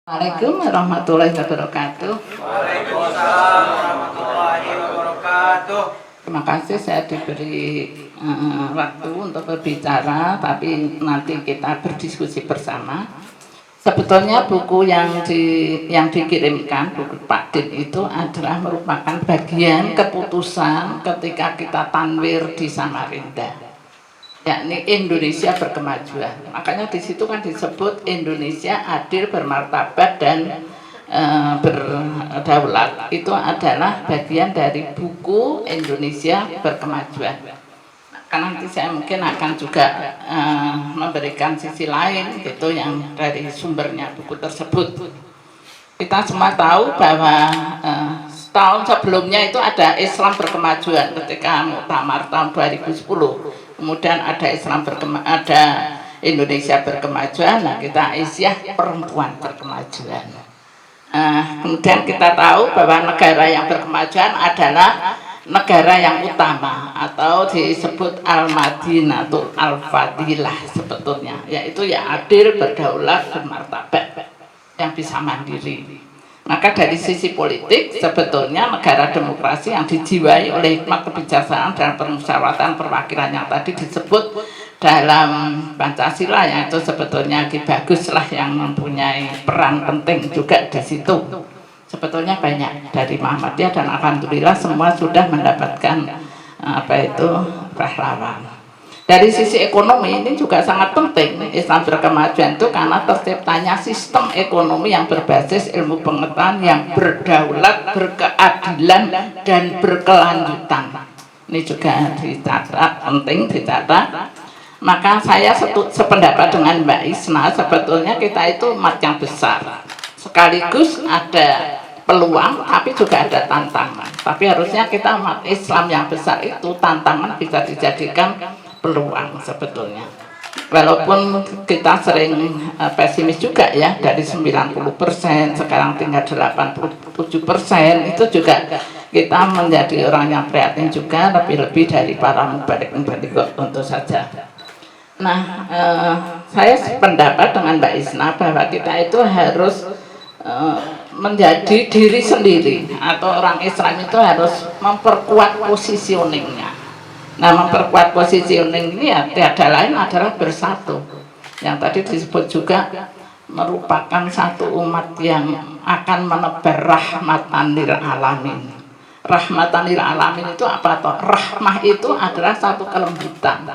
Assalamualaikum warahmatullahi wabarakatuh. Waalaikumsalam warahmatullahi wabarakatuh. Terima kasih saya diberi waktu untuk berbicara, tapi nanti kita berdiskusi bersama. Sebetulnya buku yang dikirimkan, buku Pak Din itu adalah merupakan bagian keputusan ketika kita tanwir di Samarinda, yakni Indonesia berkemajuan. Makanya di situ kan disebut Indonesia adil, bermartabat dan berdaulat. Itu adalah bagian dari buku Indonesia berkemajuan. Karena nanti saya mungkin akan juga memberikan sisi lain gitu yang dari sumbernya buku tersebut. Kita semua tahu bahwa tahun sebelumnya itu ada Islam berkemajuan ketika Muktamar tahun 2010. Kemudian ada ada Indonesia berkemajuan. Nah, kita Asia perempuan berkemajuan. Kemudian kita tahu bahwa negara yang berkemajuan adalah negara yang utama atau disebut Al-Madinatul Al-Fadilah sebetulnya, yaitu ya adil, berdaulat, bermartabat, yang bisa mandiri. Maka dari sisi politik sebetulnya negara demokrasi yang dijiwai oleh hikmat kebijaksanaan dan permusyawaratan perwakilan yang tadi disebut dalam Pancasila, yang itu sebetulnya Ki Bagus lah yang mempunyai peran penting juga di situ. Sebetulnya banyak dari Muhammadiyah dan alhamdulillah semua sudah mendapatkan pahlawan. Dari sisi ekonomi ini juga sangat penting Islam berkemajuan itu karena terciptanya sistem ekonomi yang berbasis ilmu pengetahuan yang berdaulat, berkeadilan dan berkelanjutan. Ini juga dicatat, penting dicatat. Maka saya sependapat dengan Mbak Isna, sebetulnya kita itu umat yang besar. Sekaligus ada peluang tapi juga ada tantangan. Tapi harusnya kita umat Islam yang besar itu tantangan bisa dijadikan peluang sebetulnya. Walaupun kita sering pesimis juga ya, dari 90% sekarang tinggal 87%, itu juga kita menjadi orang yang prihatin juga, lebih-lebih dari para mubalik tentu saja. Nah, saya sependapat dengan Mbak Isna bahwa kita itu harus menjadi diri sendiri, atau orang Islam itu harus memperkuat positioningnya. Nah, memperkuat positioning ini ya tiada lain adalah bersatu. Yang tadi disebut juga merupakan satu umat yang akan menebar rahmatan lil alamin. Rahmatan lil alamin itu apa toh? Rahmah itu adalah satu kelembutan.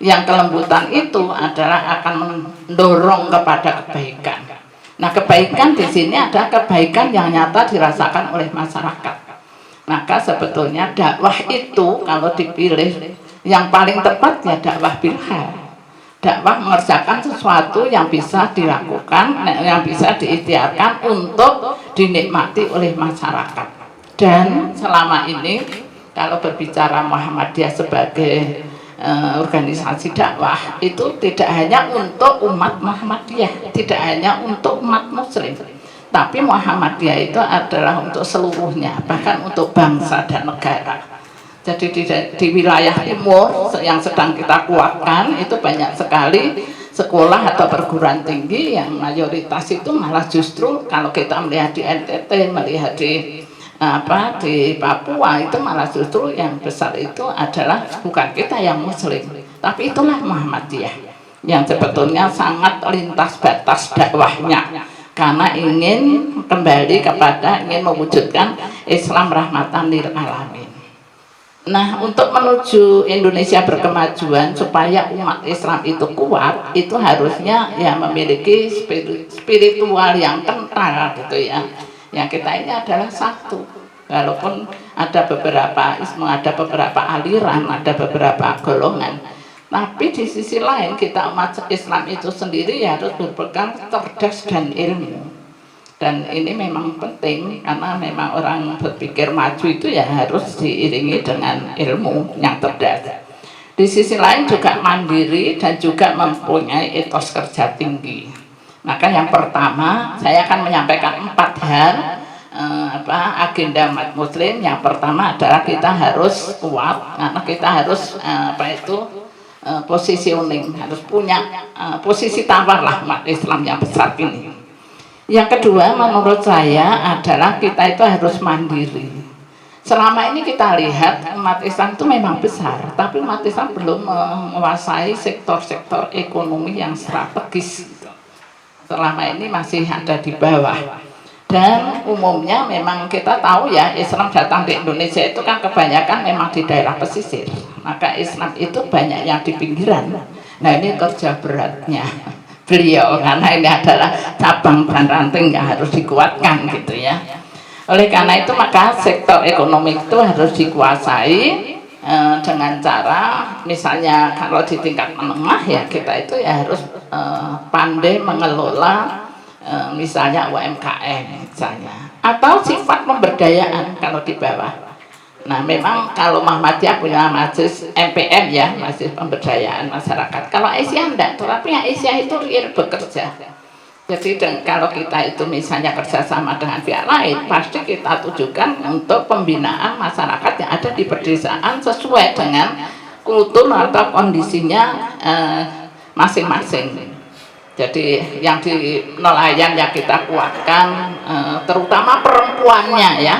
Yang kelembutan itu adalah akan mendorong kepada kebaikan. Nah, kebaikan di sini adalah kebaikan yang nyata dirasakan oleh masyarakat. Maka sebetulnya dakwah itu kalau dipilih yang paling tepat ya dakwah bilhal. Dakwah mengerjakan sesuatu yang bisa dilakukan, yang bisa diikhtiarkan untuk dinikmati oleh masyarakat. Dan selama ini kalau berbicara Muhammadiyah sebagai organisasi dakwah itu tidak hanya untuk umat Muhammadiyah, tidak hanya untuk umat muslim, tapi Muhammadiyah itu adalah untuk seluruhnya, bahkan untuk bangsa dan negara. Jadi di wilayah timur yang sedang kita kuatkan itu banyak sekali sekolah atau perguruan tinggi yang mayoritas itu malah justru kalau kita melihat di NTT, melihat di Papua itu malah justru yang besar itu adalah bukan kita yang muslim, tapi itulah Muhammadiyah yang sebetulnya sangat lintas batas dakwahnya. Karena ingin kembali kepada ingin mewujudkan Islam rahmatan lil alamin. Nah, untuk menuju Indonesia berkemajuan supaya umat Islam itu kuat, itu harusnya ya memiliki spiritual yang kental gitu ya. Yang kita ini adalah satu. Walaupun ada beberapa isme, ada beberapa aliran, ada beberapa golongan. Tapi di sisi lain kita umat Islam itu sendiri ya harus berpegang cerdas dan ilmu. Dan ini memang penting karena memang orang berpikir maju itu ya harus diiringi dengan ilmu yang cerdas. Di sisi lain juga mandiri dan juga mempunyai etos kerja tinggi. Maka yang pertama saya akan menyampaikan 4 hal agenda umat muslim. Yang pertama adalah kita harus kuat karena kita harus positioning, harus punya posisi tawar lah umat Islam yang besar ini. Yang kedua menurut saya adalah kita itu harus mandiri. Selama ini kita lihat umat Islam itu memang besar, tapi umat Islam belum menguasai sektor-sektor ekonomi yang strategis. Selama ini masih ada di bawah. Dan umumnya memang kita tahu ya, Islam datang di Indonesia itu kan kebanyakan memang di daerah pesisir. Maka Islam itu banyak yang di pinggiran. Nah ini kerja beratnya beliau, karena ini adalah cabang dan ranting yang harus dikuatkan gitu ya. Oleh karena itu maka sektor ekonomi itu harus dikuasai dengan cara misalnya kalau di tingkat menengah ya kita itu ya harus pandai mengelola misalnya UMKM misalnya, atau sifat pemberdayaan kalau di bawah. Nah memang kalau Muhammadiyah punya majelis MPM ya, majelis pemberdayaan masyarakat. Kalau Asia enggak, tapi yang Asia itu real bekerja. Jadi kalau kita itu misalnya kerjasama dengan pihak lain, pasti kita tujukan untuk pembinaan masyarakat yang ada di pedesaan sesuai dengan kultur atau kondisinya masing-masing. Jadi yang di nelayan yang kita kuatkan, terutama perempuannya ya.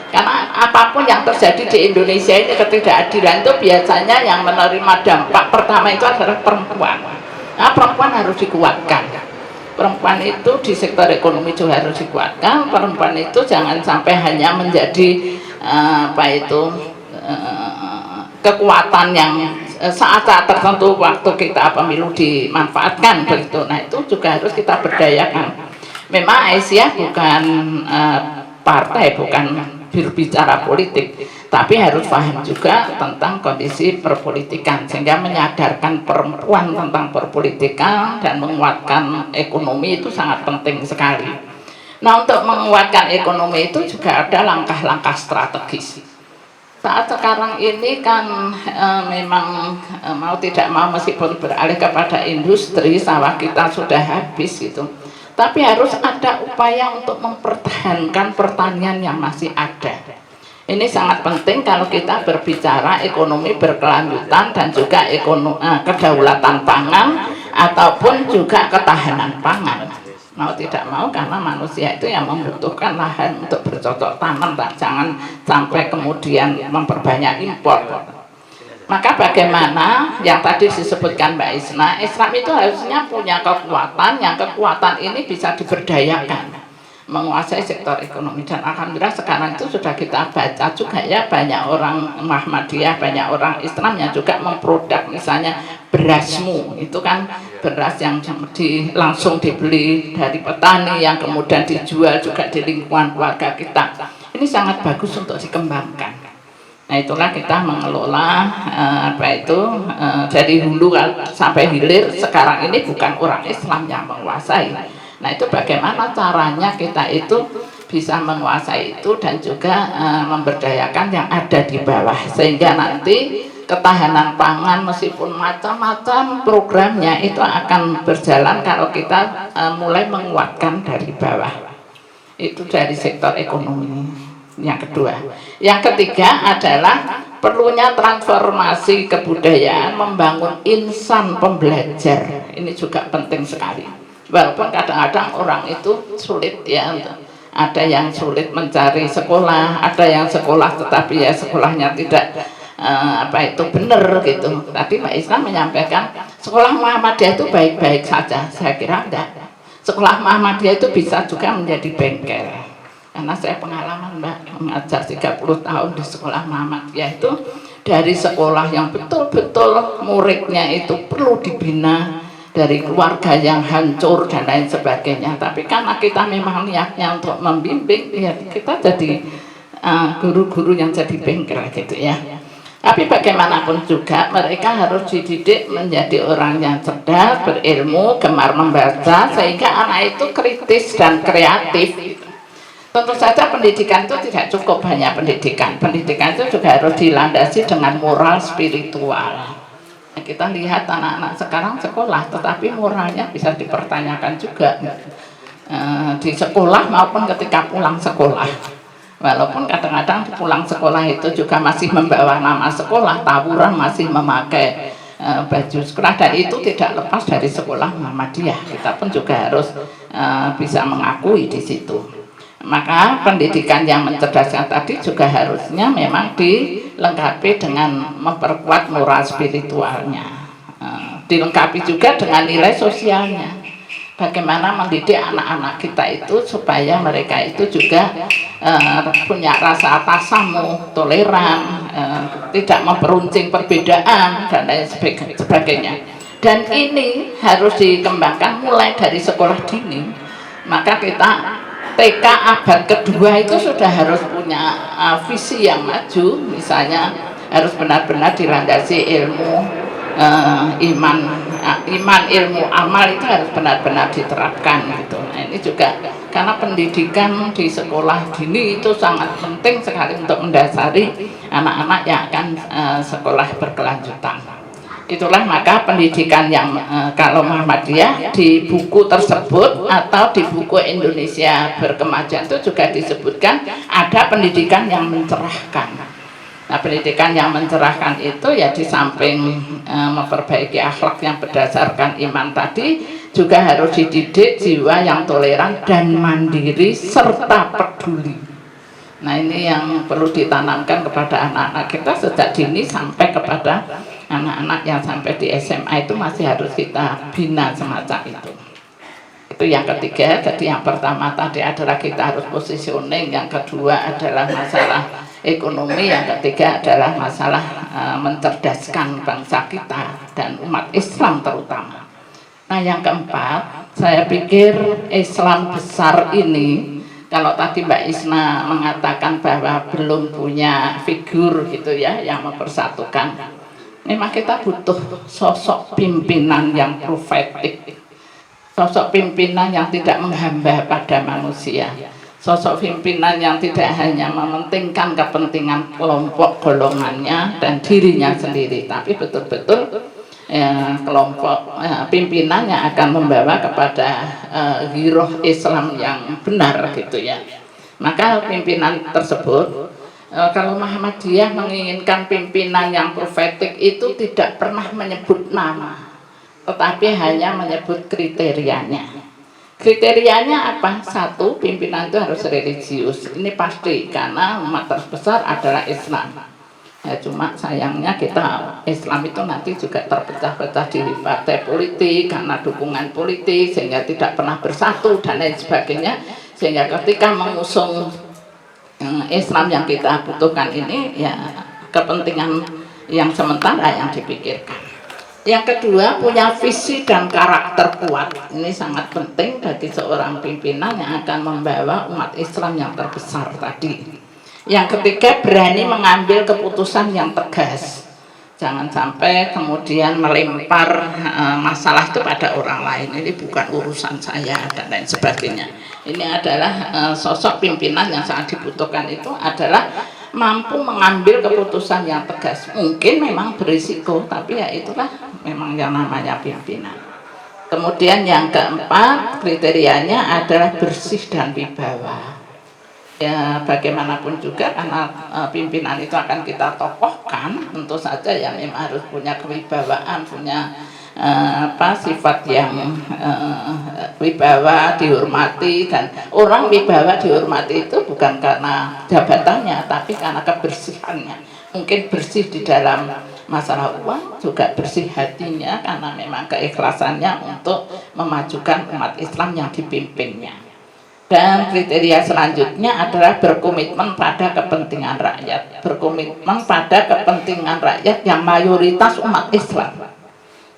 Karena apapun yang terjadi di Indonesia ini ketidakadilan itu biasanya yang menerima dampak pertama itu adalah perempuan. Nah, perempuan harus dikuatkan. Perempuan itu di sektor ekonomi juga harus dikuatkan. Perempuan itu jangan sampai hanya menjadi kekuatan yang saat-saat tertentu waktu kita pemilu dimanfaatkan begitu. Nah itu juga harus kita berdayakan. Memang Asia bukan partai, bukan berbicara politik, tapi harus paham juga tentang kondisi perpolitikan sehingga menyadarkan perempuan tentang perpolitikan dan menguatkan ekonomi itu sangat penting sekali. Nah untuk menguatkan ekonomi itu juga ada langkah-langkah strategis. Saat sekarang ini kan memang mau tidak mau meskipun beralih kepada industri, sawah kita sudah habis gitu. Tapi harus ada upaya untuk mempertahankan pertanian yang masih ada. Ini sangat penting kalau kita berbicara ekonomi berkelanjutan dan juga kedaulatan pangan ataupun juga ketahanan pangan. Mau tidak mau karena manusia itu yang membutuhkan lahan untuk bercocok tanam, jangan sampai kemudian memperbanyak impor. Maka bagaimana yang tadi disebutkan Mbak Isna, Islam itu harusnya punya kekuatan, yang kekuatan ini bisa diberdayakan menguasai sektor ekonomi. Dan alhamdulillah sekarang itu sudah kita baca juga ya, banyak orang Muhammadiyah, banyak orang Islam yang juga memproduk misalnya berasmu, itu kan beras yang langsung dibeli dari petani yang kemudian dijual juga di lingkungan keluarga kita. Ini sangat bagus untuk dikembangkan. Nah itulah kita mengelola dari hulu sampai hilir. Sekarang ini bukan orang Islam yang menguasai. Nah itu bagaimana caranya kita itu bisa menguasai itu dan juga memberdayakan yang ada di bawah, sehingga nanti ketahanan pangan meskipun macam-macam programnya itu akan berjalan kalau kita mulai menguatkan dari bawah. Itu dari sektor ekonomi. Yang kedua, yang ketiga adalah perlunya transformasi kebudayaan, membangun insan pembelajar. Ini juga penting sekali. Walaupun kadang-kadang orang itu sulit ya, ada yang sulit mencari sekolah, ada yang sekolah tetapi ya sekolahnya tidak benar gitu. Tadi Mbak Islam menyampaikan sekolah Muhammadiyah itu baik-baik saja. Saya kira enggak. Sekolah Muhammadiyah itu bisa juga menjadi bengkel. Karena saya pengalaman Mbak mengajar 30 tahun di sekolah Muhammadiyah itu, dari sekolah yang betul-betul muridnya itu perlu dibina, dari keluarga yang hancur dan lain sebagainya, tapi karena kita memang niatnya untuk membimbing ya kita jadi guru-guru yang jadi bengkel gitu ya. Tapi bagaimanapun juga mereka harus dididik menjadi orang yang cerdas, berilmu, gemar membaca, sehingga anak itu kritis dan kreatif. Tentu saja pendidikan itu tidak cukup hanya pendidikan. Pendidikan itu juga harus dilandasi dengan moral spiritual. Kita lihat anak-anak sekarang sekolah, tetapi moralnya bisa dipertanyakan juga di sekolah maupun ketika pulang sekolah. Walaupun kadang-kadang pulang sekolah itu juga masih membawa nama sekolah, tawuran masih memakai baju sekolah, dan itu tidak lepas dari sekolah Muhammadiyah. Kita pun juga harus bisa mengakui di situ. Maka pendidikan yang mencerdaskan tadi juga harusnya memang dilengkapi dengan memperkuat moral spiritualnya, dilengkapi juga dengan nilai sosialnya. Bagaimana mendidik anak-anak kita itu supaya mereka itu juga punya rasa tasamuh, toleran, tidak memperuncing perbedaan dan lain sebagainya. Dan ini harus dikembangkan mulai dari sekolah dini. Maka kita TK abad kedua itu sudah harus punya visi yang maju, misalnya harus benar-benar dilandasi ilmu, iman, ilmu, amal itu harus benar-benar diterapkan gitu. Nah, ini juga karena pendidikan di sekolah dini itu sangat penting sekali untuk mendasari anak-anak yang akan sekolah berkelanjutan. Itulah maka pendidikan yang kalau Muhammadiyah di buku tersebut atau di buku Indonesia Berkemajuan itu juga disebutkan ada pendidikan yang mencerahkan. Nah, pendidikan yang mencerahkan itu ya di samping memperbaiki akhlak yang berdasarkan iman tadi, juga harus dididik jiwa yang toleran dan mandiri serta peduli. Nah, ini yang perlu ditanamkan kepada anak-anak kita sejak dini sampai kepada anak-anak yang sampai di SMA itu masih harus kita bina semacam itu. Itu yang ketiga. Jadi yang pertama tadi adalah kita harus positioning, yang kedua adalah masalah ekonomi, yang ketiga adalah masalah mencerdaskan bangsa kita dan umat Islam terutama. Nah, yang keempat, saya pikir Islam besar ini, kalau tadi Mbak Isna mengatakan bahwa belum punya figur gitu ya yang mempersatukan, memang kita butuh sosok pimpinan yang profetik, sosok pimpinan yang tidak menghamba pada manusia, sosok pimpinan yang tidak hanya mementingkan kepentingan kelompok golongannya dan dirinya sendiri, tapi betul-betul kelompok pimpinan yang akan membawa kepada giroh Islam yang benar gitu ya. Maka pimpinan tersebut, kalau Muhammadiyah menginginkan pimpinan yang profetik itu tidak pernah menyebut nama, tetapi hanya menyebut kriterianya. Kriterianya apa? Satu, pimpinan itu harus religius. Ini pasti, karena umat terbesar adalah Islam. Ya, cuma sayangnya kita Islam itu nanti juga terpecah-pecah di partai politik karena dukungan politik, sehingga tidak pernah bersatu dan lain sebagainya. Sehingga ketika mengusung Islam yang kita butuhkan ini, ya kepentingan yang sementara yang dipikirkan. Yang kedua, punya visi dan karakter kuat. Ini sangat penting bagi seorang pimpinan yang akan membawa umat Islam yang terbesar tadi. Yang ketiga, berani mengambil keputusan yang tegas. Jangan sampai kemudian melempar masalah itu pada orang lain. Ini bukan urusan saya dan lain sebagainya. Ini adalah sosok pimpinan yang sangat dibutuhkan, itu adalah mampu mengambil keputusan yang tegas. Mungkin memang berisiko, tapi ya itulah memang yang namanya pimpinan. Kemudian yang keempat, kriterianya adalah bersih dan wibawa. Ya, bagaimanapun juga karena pimpinan itu akan kita tokohkan, tentu saja ya memang harus punya kewibawaan, punya sifat yang wibawa, dihormati. Dan orang wibawa dihormati itu bukan karena jabatannya, tapi karena kebersihannya. Mungkin bersih di dalam masalah uang, juga bersih hatinya karena memang keikhlasannya untuk memajukan umat Islam yang dipimpinnya. Dan kriteria selanjutnya adalah berkomitmen pada kepentingan rakyat, berkomitmen pada kepentingan rakyat yang mayoritas umat Islam.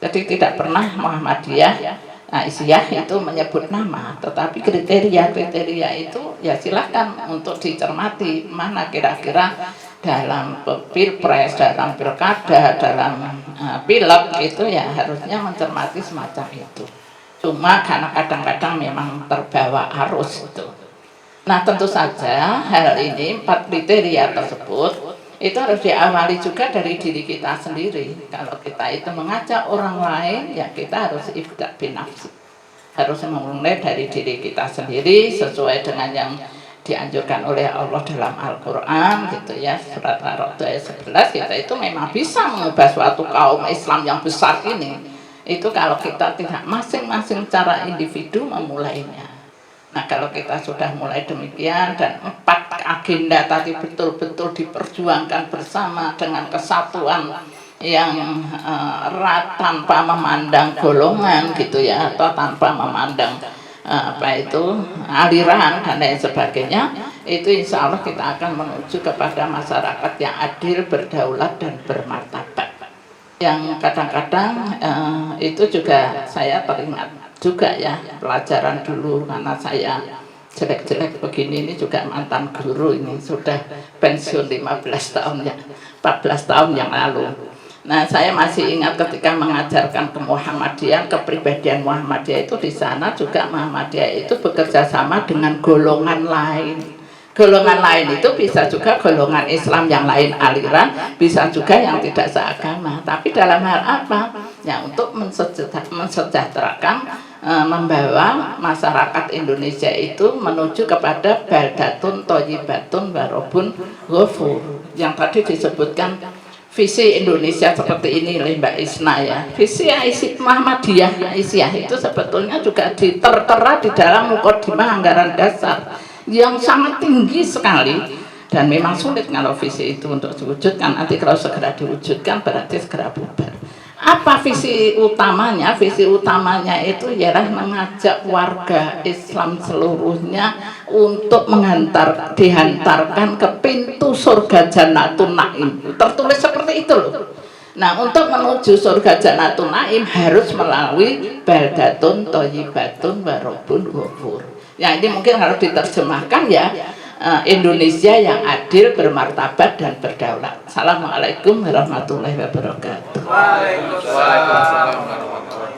Jadi tidak pernah Muhammadiyah, Aisyah itu menyebut nama, tetapi kriteria-kriteria itu ya silahkan untuk dicermati, mana kira-kira dalam pilpres, dalam pilkada, dalam pileg itu ya harusnya mencermati semacam itu. Cuma karena kadang-kadang memang terbawa arus itu. Nah, tentu saja hal ini, 4 kriteria tersebut itu harus diawali juga dari diri kita sendiri. Kalau kita itu mengajak orang lain, ya kita harus ibda' binafsi, harus memulai dari diri kita sendiri sesuai dengan yang dianjurkan oleh Allah dalam Al-Quran gitu ya, surat Ar-Ra'd ayat 11, kita itu memang bisa mengubah suatu kaum Islam yang besar ini, itu kalau kita tidak masing-masing cara individu memulainya. Nah kalau kita sudah mulai demikian dan 4 agenda tadi betul-betul diperjuangkan bersama dengan kesatuan yang tanpa memandang golongan gitu ya, atau tanpa memandang aliran dan lain sebagainya, itu insya Allah kita akan menuju kepada masyarakat yang adil, berdaulat dan bermartabat. Yang kadang-kadang itu juga saya teringat juga ya pelajaran dulu, karena saya jelek-jelek begini ini juga mantan guru, ini sudah pensiun 15 tahun ya, 14 tahun yang lalu. Nah, saya masih ingat ketika mengajarkan ke Muhammadiyah, kepribadian Muhammadiyah itu di sana juga Muhammadiyah itu bekerja sama dengan golongan lain. Golongan lain itu bisa juga golongan Islam yang lain aliran, bisa juga yang tidak seagama. Tapi dalam hal apa? Ya untuk mensejahterakan, membawa masyarakat Indonesia itu menuju kepada baldatun thayyibatun wa rabbun ghafur. Yang tadi disebutkan visi Indonesia seperti ini oleh Mbak Isna ya. Visi Muhammadiyah Aisyah itu sebetulnya juga tertera di dalam mukadimah anggaran dasar yang sangat tinggi sekali, dan memang sulit kalau visi itu untuk diwujudkan. Nanti kalau segera diwujudkan berarti segera bubar. Apa visi utamanya? Visi utamanya itu ialah mengajak warga Islam seluruhnya untuk dihantarkan ke pintu surga Jannatun Naim. Tertulis seperti itu loh. Nah, untuk menuju surga Jannatun Naim harus melalui baldatun thayyibatun wa rabbun ghafur. Ya, ini mungkin harus diterjemahkan ya, Indonesia yang adil, bermartabat dan berdaulat. Assalamualaikum warahmatullahi wabarakatuh. Waalaikumsalam warahmatullahi wabarakatuh.